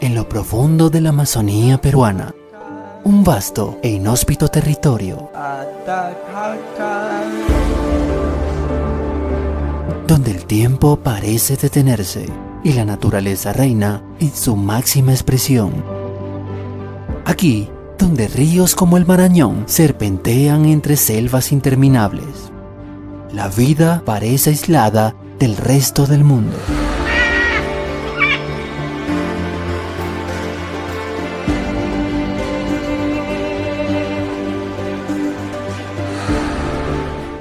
En lo profundo de la Amazonía peruana, un vasto e inhóspito territorio, donde el tiempo parece detenerse y la naturaleza reina en su máxima expresión. Aquí, donde ríos como el Marañón serpentean entre selvas interminables, la vida parece aislada del resto del mundo.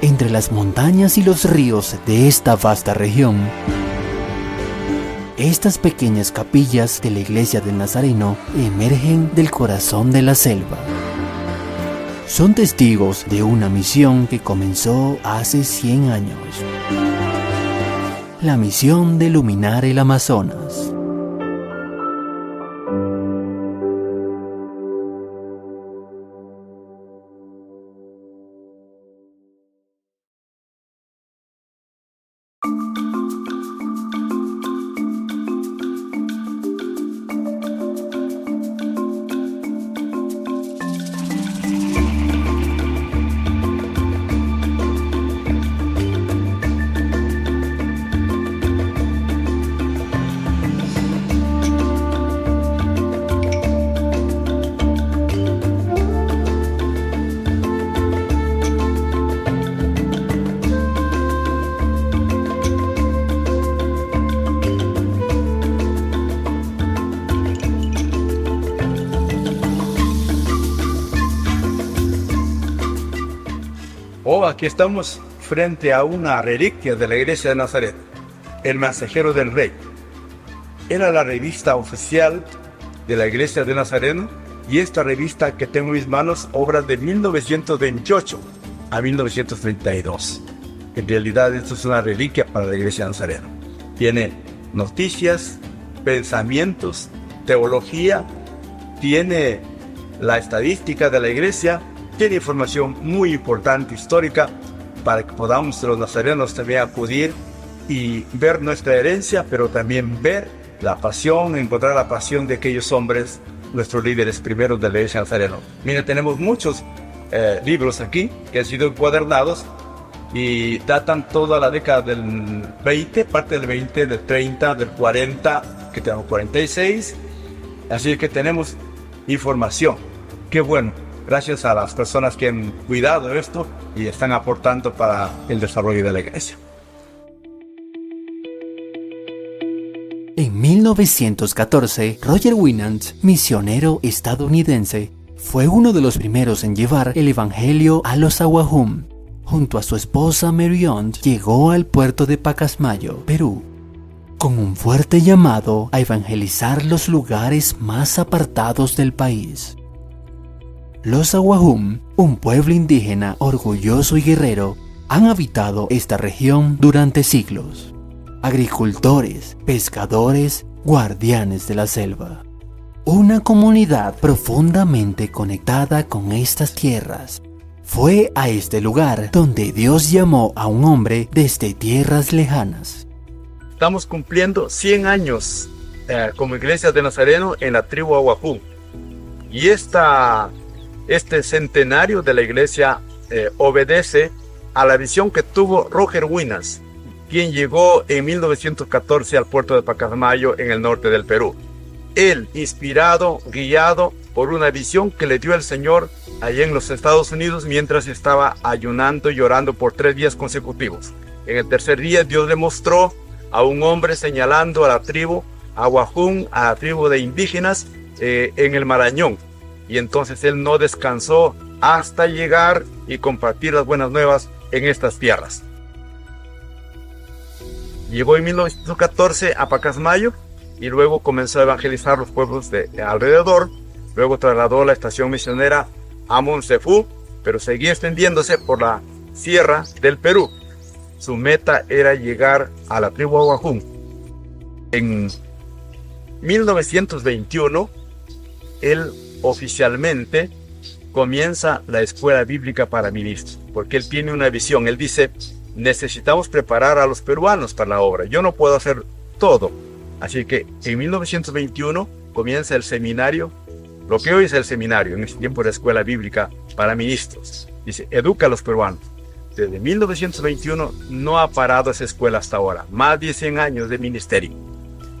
Entre las montañas y los ríos de esta vasta región, estas pequeñas capillas de la Iglesia del Nazareno emergen del corazón de la selva. Son testigos de una misión que comenzó hace 100 años. La misión de iluminar el Amazonas. Aquí estamos frente a una reliquia de la Iglesia de Nazaret, el Mensajero del Rey. Era la revista oficial de la Iglesia de Nazareno, y esta revista que tengo en mis manos, obra de 1928 a 1932. En realidad esto es una reliquia para la Iglesia de Nazareno. Tiene noticias, pensamientos, teología, tiene la estadística de la Iglesia, tiene información muy importante, histórica, para que podamos los nazarenos también acudir y ver nuestra herencia, pero también ver la pasión, encontrar la pasión de aquellos hombres, nuestros líderes primeros de la Iglesia Nazareno. Mira, tenemos muchos libros aquí que han sido encuadernados y datan toda la década del 20, parte del 20, del 30, del 40, que tenemos 46. Así que tenemos información. Qué bueno. Gracias a las personas que han cuidado esto y están aportando para el desarrollo de la iglesia. En 1914, Roger Winans, misionero estadounidense, fue uno de los primeros en llevar el evangelio a los Awajún. Junto a su esposa Marion, llegó al puerto de Pacasmayo, Perú, con un fuerte llamado a evangelizar los lugares más apartados del país. Los Awajún, un pueblo indígena orgulloso y guerrero, han habitado esta región durante siglos. Agricultores, pescadores, guardianes de la selva. Una comunidad profundamente conectada con estas tierras. Fue a este lugar donde Dios llamó a un hombre desde tierras lejanas. Estamos cumpliendo 100 años como Iglesia de Nazareno en la tribu Awajún. Y este centenario de la iglesia obedece a la visión que tuvo Roger Winans, quien llegó en 1914 al puerto de Pacasmayo en el norte del Perú. Él, inspirado, guiado por una visión que le dio el Señor allá en los Estados Unidos mientras estaba ayunando y llorando por 3 días consecutivos. En el tercer día Dios le mostró a un hombre señalando a la tribu Awajún, a la tribu de indígenas en el Marañón. Y entonces él no descansó hasta llegar y compartir las buenas nuevas en estas tierras. Llegó en 1914 a Pacasmayo y luego comenzó a evangelizar los pueblos de alrededor. Luego trasladó la estación misionera a Monsefú, pero seguía extendiéndose por la sierra del Perú. Su meta era llegar a la tribu Awajún. En 1921, él oficialmente comienza la escuela bíblica para ministros, porque él tiene una visión. Él dice, necesitamos preparar a los peruanos para la obra. Yo no puedo hacer todo. Así que en 1921 comienza el seminario, lo que hoy es el seminario, en ese tiempo era escuela bíblica para ministros. Dice, educa a los peruanos. Desde 1921 no ha parado esa escuela hasta ahora. Más de 100 años de ministerio.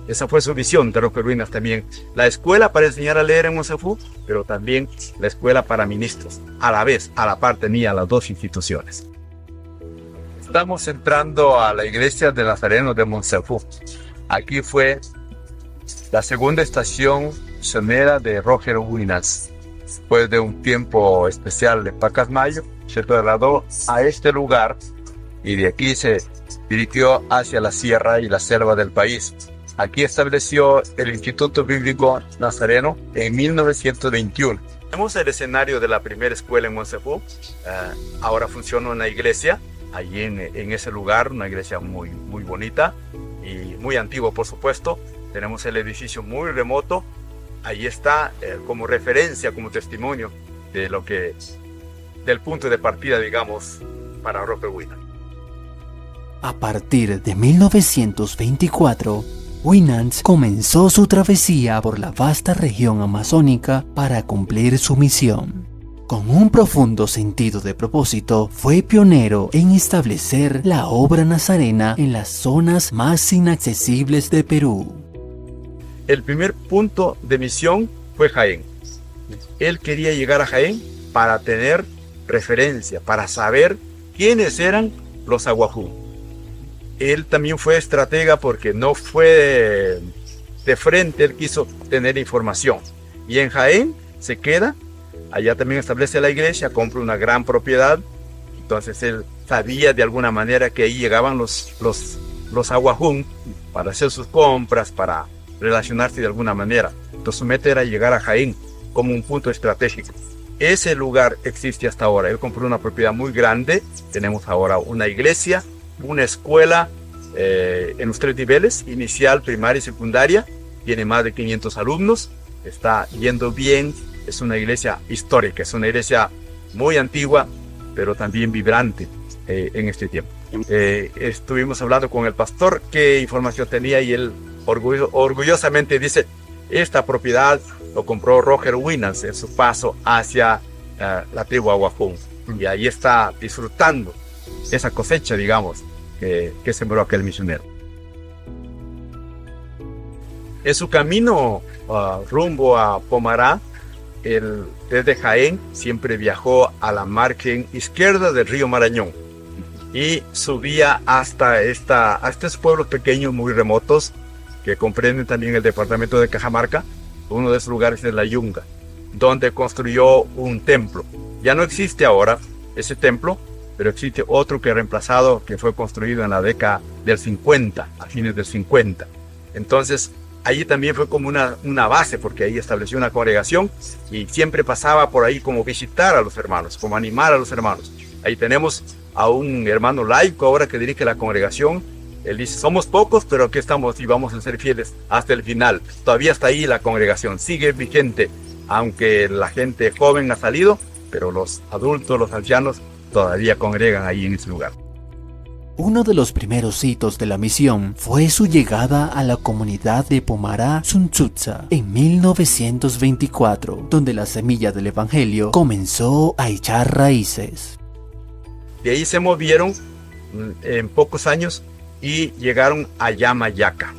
Esa fue su visión de Roger Williams también. La escuela para enseñar a leer en Monsefú, pero también la escuela para ministros. A la vez, a la par tenía las dos instituciones. Estamos entrando a la iglesia de Nazareno de Monsefú. Aquí fue la segunda estación misionera de Roger Williams. Después de un tiempo especial de Pacasmayo, se trasladó a este lugar y de aquí se dirigió hacia la sierra y la selva del país. Aquí estableció el Instituto Bíblico Nazareno en 1921. Tenemos el escenario de la primera escuela en Monsefú. Ahora funciona una iglesia allí en ese lugar, una iglesia muy bonita y muy antigua, por supuesto. Tenemos el edificio muy remoto. Ahí está como referencia, como testimonio de lo que, del punto de partida, digamos, para Roger Williams. A partir de 1924, Winans comenzó su travesía por la vasta región amazónica para cumplir su misión. Con un profundo sentido de propósito, fue pionero en establecer la obra nazarena en las zonas más inaccesibles de Perú. El primer punto de misión fue Jaén. Él quería llegar a Jaén para tener referencia, para saber quiénes eran los aguajú. Él también fue estratega porque no fue de frente, él quiso tener información. Y en Jaén se queda, allá también establece la iglesia, compra una gran propiedad. Entonces él sabía de alguna manera que ahí llegaban los aguajún para hacer sus compras, para relacionarse de alguna manera. Entonces su meta era llegar a Jaén como un punto estratégico. Ese lugar existe hasta ahora. Él compró una propiedad muy grande. Tenemos ahora una iglesia, una escuela en los 3 niveles, inicial, primaria y secundaria. Tiene más de 500 alumnos. Está yendo bien. Es una iglesia histórica, es una iglesia muy antigua, pero también vibrante en este tiempo. Estuvimos hablando con el pastor qué información tenía y él orgullosamente dice, esta propiedad lo compró Roger Williams en su paso hacia la tribu Aguajún. Y ahí está disfrutando esa cosecha, digamos, que sembró aquel misionero. En su camino rumbo a Pomará, desde Jaén siempre viajó a la margen izquierda del río Marañón y subía hasta estos pueblos pequeños muy remotos que comprenden también el departamento de Cajamarca. Uno de esos lugares es La Yunga, donde construyó un templo. Ya no existe ahora ese templo, pero existe otro que reemplazado, que fue construido en la década del 50, a fines del 50. Entonces, allí también fue como una base, porque ahí estableció una congregación y siempre pasaba por ahí como visitar a los hermanos, como animar a los hermanos. Ahí tenemos a un hermano laico ahora que dirige la congregación. Él dice, somos pocos, pero aquí estamos y vamos a ser fieles hasta el final. Todavía está ahí la congregación, sigue vigente, aunque la gente joven ha salido, pero los adultos, los ancianos, todavía congregan ahí en ese lugar. Uno de los primeros hitos de la misión fue su llegada a la comunidad de Pomará Suntsutsa en 1924, donde la semilla del evangelio comenzó a echar raíces. De ahí se movieron en pocos años y llegaron a Yamayaca.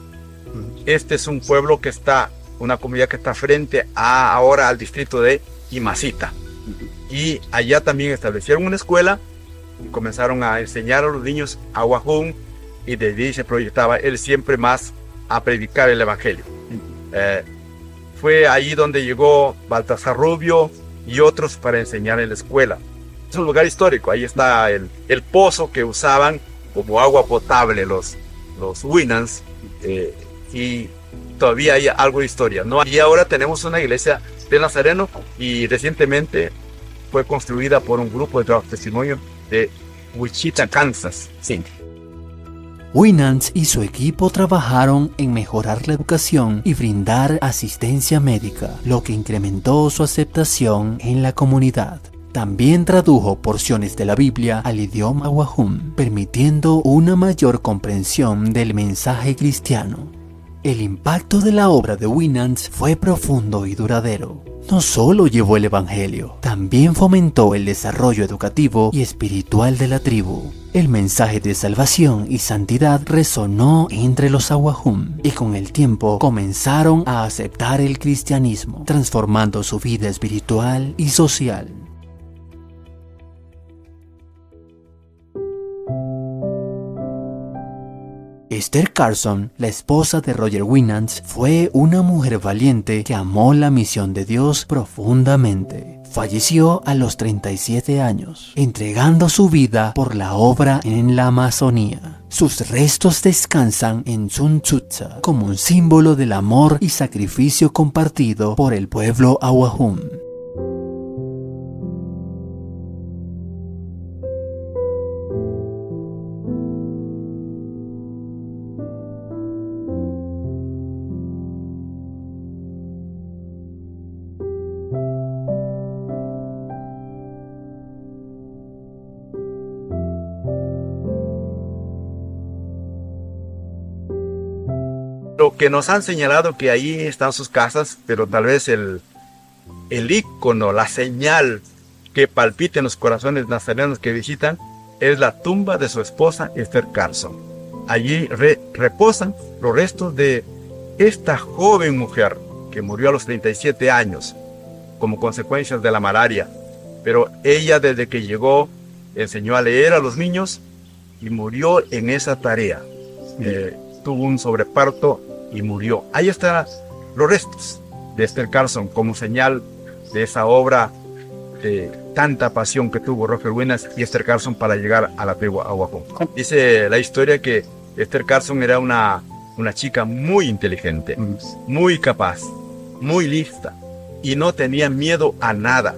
Este es un pueblo que está, una comunidad que está frente ahora al distrito de Imacita. Y allá también establecieron una escuela y comenzaron a enseñar a los niños aguajún, y desde ahí se proyectaba él siempre más a predicar el evangelio. Fue ahí donde llegó Baltasar Rubio y otros para enseñar en la escuela. Es un lugar histórico, ahí está el pozo que usaban como agua potable los Winans, y todavía hay algo de historia, ¿no? Y ahora tenemos una iglesia de Nazareno y recientemente fue construida por un grupo de trabajo testimonio de Wichita, Kansas. Sí. Winans y su equipo trabajaron en mejorar la educación y brindar asistencia médica, lo que incrementó su aceptación en la comunidad. También tradujo porciones de la Biblia al idioma Awajún, permitiendo una mayor comprensión del mensaje cristiano. El impacto de la obra de Winans fue profundo y duradero. No solo llevó el evangelio, también fomentó el desarrollo educativo y espiritual de la tribu. El mensaje de salvación y santidad resonó entre los Awajún y con el tiempo comenzaron a aceptar el cristianismo, transformando su vida espiritual y social. Esther Carson, la esposa de Roger Winans, fue una mujer valiente que amó la misión de Dios profundamente. Falleció a los 37 años, entregando su vida por la obra en la Amazonía. Sus restos descansan en Tsuntzutza como un símbolo del amor y sacrificio compartido por el pueblo Awajún. Lo que nos han señalado que ahí están sus casas, pero tal vez el ícono, la señal que palpita en los corazones nazarenos que visitan es la tumba de su esposa Esther Carson. Allí reposan los restos de esta joven mujer que murió a los 37 años como consecuencia de la malaria. Pero ella, desde que llegó, enseñó a leer a los niños y murió en esa tarea. Tuvo un sobreparto y murió. Ahí están los restos de Esther Carson como señal de esa obra de tanta pasión que tuvo Roger Winans y Esther Carson para llegar a la tribu Awajún. Dice la historia que Esther Carson era una chica muy inteligente, muy capaz, muy lista y no tenía miedo a nada.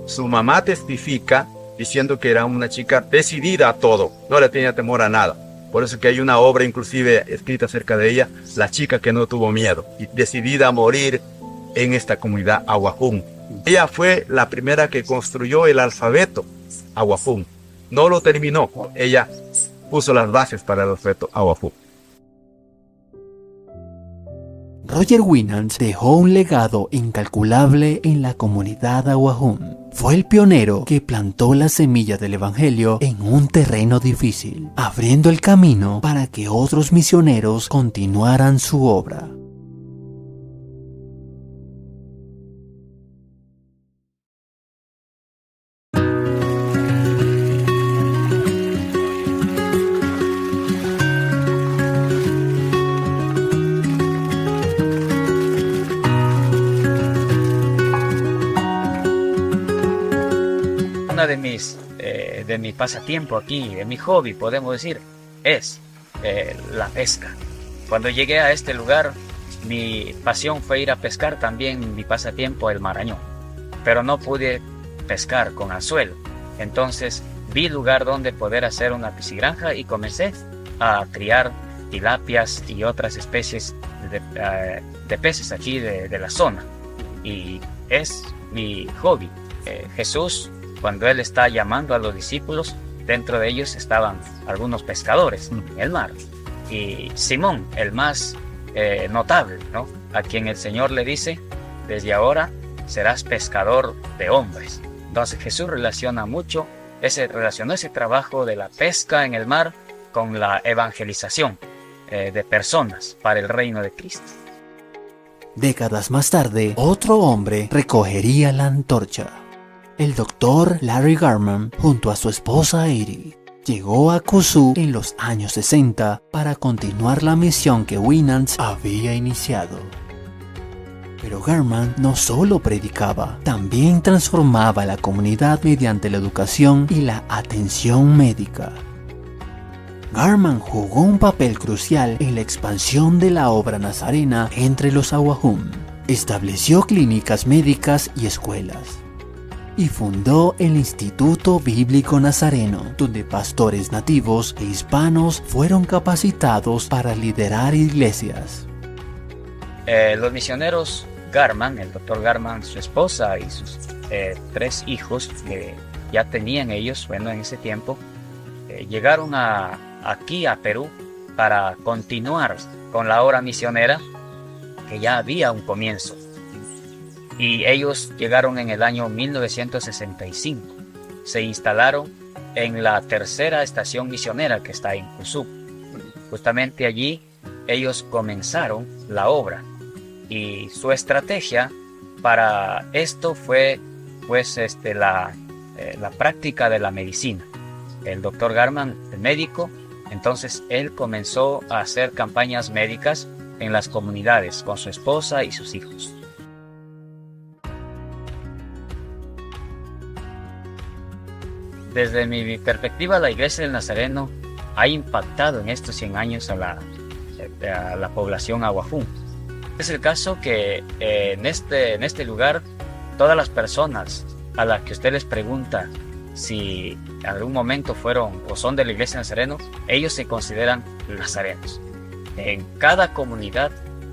Su mamá testifica diciendo que era una chica decidida a todo, no le tenía temor a nada. Por eso que hay una obra inclusive escrita acerca de ella, La chica que no tuvo miedo, y decidida a morir en esta comunidad Awajún. Ella fue la primera que construyó el alfabeto Awajún. No lo terminó, ella puso las bases para el alfabeto Awajún. Roger Winans dejó un legado incalculable en la comunidad Awajún. Fue el pionero que plantó la semilla del evangelio en un terreno difícil, abriendo el camino para que otros misioneros continuaran su obra. De mi pasatiempo aquí, de mi hobby, podemos decir, es la pesca. Cuando llegué a este lugar, mi pasión fue ir a pescar, también mi pasatiempo el marañón, pero no pude pescar con anzuelo. Entonces vi lugar donde poder hacer una piscigranja y comencé a criar tilapias y otras especies de peces aquí de la zona, y es mi hobby. Jesús, cuando él está llamando a los discípulos, dentro de ellos estaban algunos pescadores en el mar. Y Simón, el más notable, ¿no?, a quien el Señor le dice, desde ahora serás pescador de hombres. Entonces Jesús relacionó ese trabajo de la pesca en el mar con la evangelización de personas para el reino de Cristo. Décadas más tarde, otro hombre recogería la antorcha. El doctor Larry Garman, junto a su esposa Edie, llegó a Kusu en los años 60 para continuar la misión que Winans había iniciado. Pero Garman no solo predicaba, también transformaba la comunidad mediante la educación y la atención médica. Garman jugó un papel crucial en la expansión de la obra nazarena entre los Awajún. Estableció clínicas médicas y escuelas, y fundó el Instituto Bíblico Nazareno, donde pastores nativos e hispanos fueron capacitados para liderar iglesias. Los misioneros Garman, el doctor Garman, su esposa y sus 3 hijos que ya tenían ellos, bueno, en ese tiempo, llegaron aquí a Perú para continuar con la obra misionera, que ya había un comienzo. Y ellos llegaron en el año 1965. Se instalaron en la tercera estación misionera que está en Cusub. Justamente allí ellos comenzaron la obra. Y su estrategia para esto fue pues la práctica de la medicina. El doctor Garman, el médico, entonces él comenzó a hacer campañas médicas en las comunidades con su esposa y sus hijos. Desde mi perspectiva, la Iglesia del Nazareno ha impactado en estos 100 años a la población aguajún. Es el caso que en este lugar, todas las personas a las que usted les pregunta si en algún momento fueron o son de la Iglesia del Nazareno, ellos se consideran nazarenos. En cada comunidad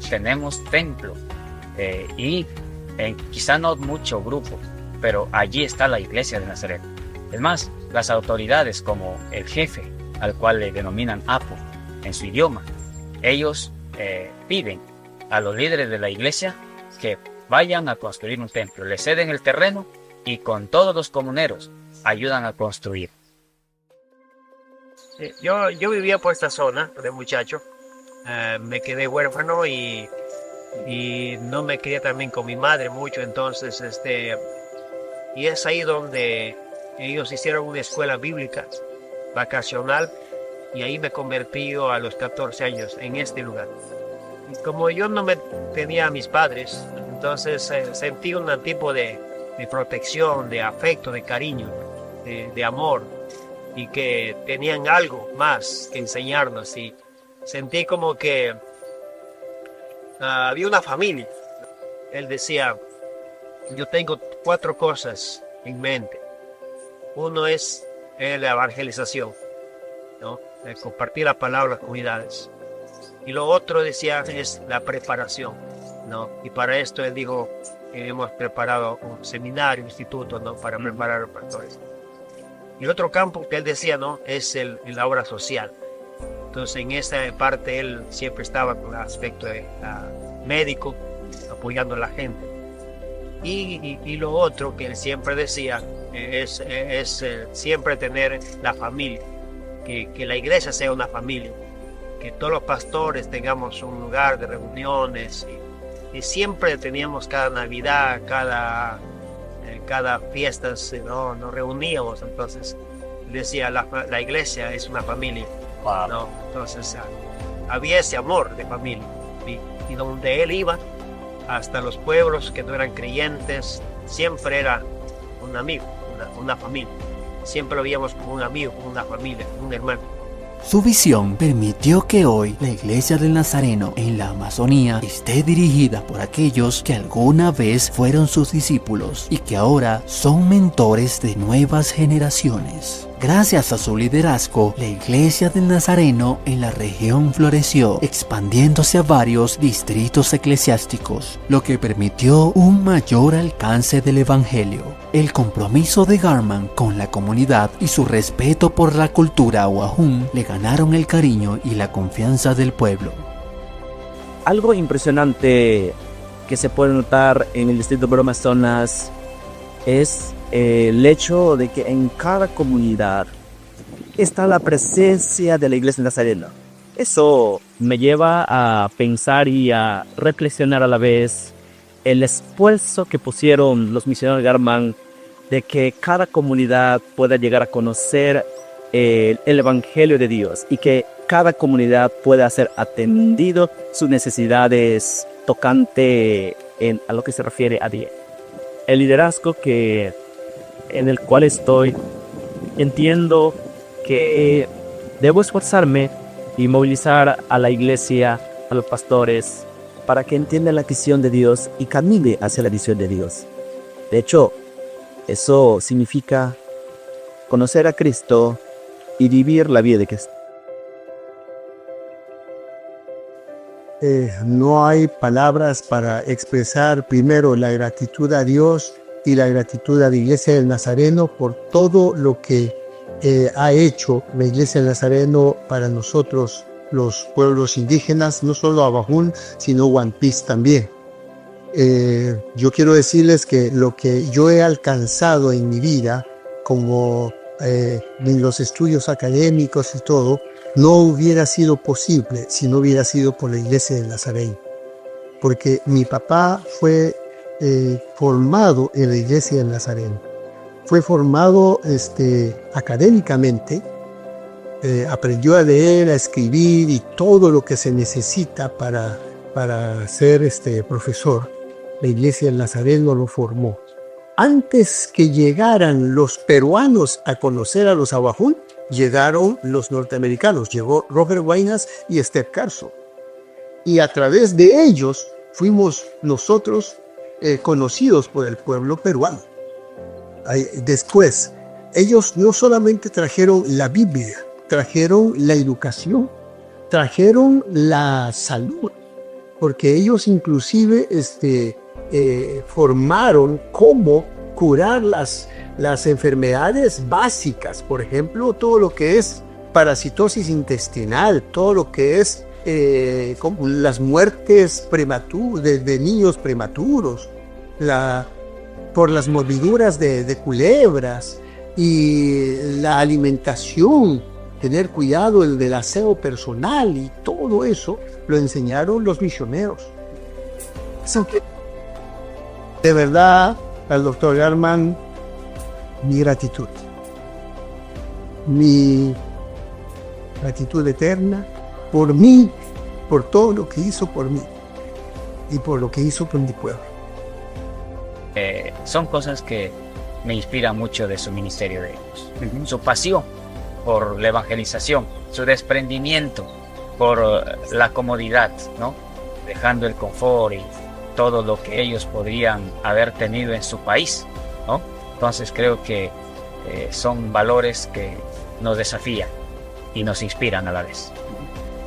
tenemos templo y quizá no mucho grupo, pero allí está la Iglesia del Nazareno. Es más, las autoridades como el jefe, al cual le denominan Apo en su idioma, ellos piden a los líderes de la iglesia que vayan a construir un templo, le ceden el terreno y con todos los comuneros ayudan a construir. Yo vivía por esta zona de muchacho, me quedé huérfano y no me quedé también con mi madre mucho, entonces y es ahí donde ellos hicieron una escuela bíblica vacacional y ahí me convertí a los 14 años en este lugar. Y como yo no me tenía a mis padres, entonces sentí un tipo de protección, de afecto, de cariño, de amor, y que tenían algo más que enseñarnos. Y sentí como que había una familia. Él decía, yo tengo 4 cosas en mente. Uno es la evangelización, ¿no? Compartir la palabra en las comunidades. Y lo otro, decía, es la preparación, ¿no? Y para esto él dijo, hemos preparado un seminario, un instituto, ¿no? Para preparar a los pastores. Y el otro campo que él decía, ¿no? Es la obra social. Entonces en esa parte él siempre estaba con el aspecto médico, apoyando a la gente. Y lo otro que él siempre decía es siempre tener la familia, que la iglesia sea una familia, que todos los pastores tengamos un lugar de reuniones y siempre teníamos cada Navidad, cada fiesta, ¿no? Nos reuníamos. Entonces decía, la iglesia es una familia, wow, ¿no? Entonces había ese amor de familia y donde él iba, hasta los pueblos que no eran creyentes, siempre era un amigo, una familia. Siempre lo veíamos como un amigo, como una familia, como un hermano. Su visión permitió que hoy la Iglesia del Nazareno en la Amazonía esté dirigida por aquellos que alguna vez fueron sus discípulos y que ahora son mentores de nuevas generaciones. Gracias a su liderazgo, la Iglesia del Nazareno en la región floreció, expandiéndose a varios distritos eclesiásticos, lo que permitió un mayor alcance del Evangelio. El compromiso de Garman con la comunidad y su respeto por la cultura aguajún le ganaron el cariño y la confianza del pueblo. Algo impresionante que se puede notar en el distrito de Amazonas es el hecho de que en cada comunidad está la presencia de la Iglesia Nazarena. Eso me lleva a pensar y a reflexionar a la vez el esfuerzo que pusieron los misioneros Garman de que cada comunidad pueda llegar a conocer el Evangelio de Dios y que cada comunidad pueda ser atendido sus necesidades tocante a lo que se refiere a Dios. El liderazgo en el cual estoy, entiendo que debo esforzarme y movilizar a la iglesia, a los pastores, para que entiendan la visión de Dios y camine hacia la visión de Dios. De hecho, eso significa conocer a Cristo y vivir la vida de Cristo. no hay palabras para expresar primero la gratitud a Dios y la gratitud a la Iglesia del Nazareno por todo lo que ha hecho la Iglesia del Nazareno para nosotros, los pueblos indígenas, no solo Abajún, sino Huanpis también. Yo quiero decirles que lo que yo he alcanzado en mi vida, como en los estudios académicos y todo, no hubiera sido posible si no hubiera sido por la Iglesia del Nazareno. Porque mi papá fue formado en la Iglesia del Nazareno. Fue formado académicamente, aprendió a leer, a escribir y todo lo que se necesita para ser profesor. La Iglesia del Nazareno lo formó. Antes que llegaran los peruanos a conocer a los Abajún, llegaron los norteamericanos. Llegó Robert Wainas y Esther Carson. Y a través de ellos fuimos nosotros conocidos por el pueblo peruano. Después, ellos no solamente trajeron la Biblia, trajeron la educación, trajeron la salud, porque ellos inclusive formaron cómo curar las enfermedades básicas, por ejemplo, todo lo que es parasitosis intestinal, todo lo que es como las muertes de niños prematuros, por las mordiduras de culebras y la alimentación, tener cuidado del aseo personal y todo eso lo enseñaron los misioneros. De verdad, al doctor Garman, mi gratitud eterna por mí, por todo lo que hizo por mí y por lo que hizo por mi pueblo. Son cosas que me inspiran mucho de su ministerio de ellos. Su pasión por la evangelización, su desprendimiento por la comodidad, ¿no? Dejando el confort y todo lo que ellos podrían haber tenido en su país, ¿no? Entonces creo que son valores que nos desafían y nos inspiran a la vez.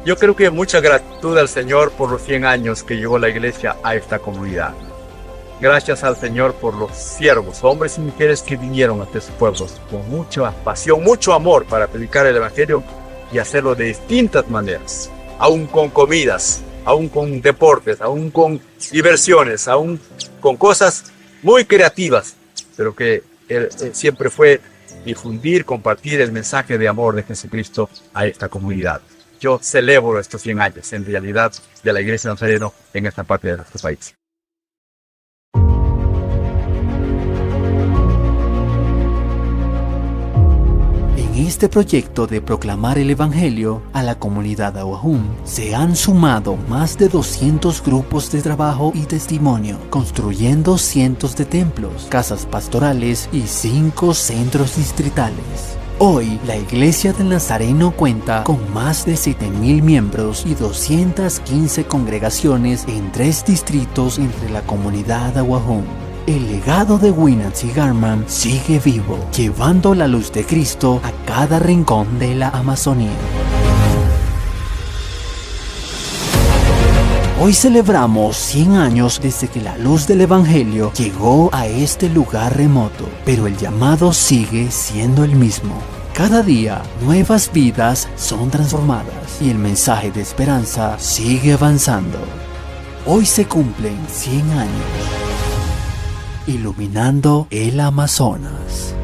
Yo creo que mucha gratitud al Señor por los 100 años que llegó la iglesia a esta comunidad. Gracias al Señor por los siervos, hombres y mujeres que vinieron a estos pueblos con mucha pasión, mucho amor para predicar el Evangelio y hacerlo de distintas maneras, aún con comidas, aún con deportes, aún con diversiones, aún con cosas muy creativas, pero que él siempre fue difundir, compartir el mensaje de amor de Jesucristo a esta comunidad. Yo celebro estos 100 años, en realidad, de la Iglesia Nazareno en esta parte de nuestro país. En este proyecto de proclamar el Evangelio a la comunidad Awajún se han sumado más de 200 grupos de trabajo y testimonio, construyendo cientos de templos, casas pastorales y 5 centros distritales. Hoy, la Iglesia del Nazareno cuenta con más de 7,000 miembros y 215 congregaciones en 3 distritos entre la comunidad Awajún. El legado de Winans y Garman sigue vivo, llevando la luz de Cristo a cada rincón de la Amazonía. Hoy celebramos 100 años desde que la luz del Evangelio llegó a este lugar remoto, pero el llamado sigue siendo el mismo. Cada día, nuevas vidas son transformadas y el mensaje de esperanza sigue avanzando. Hoy se cumplen 100 años, iluminando el Amazonas.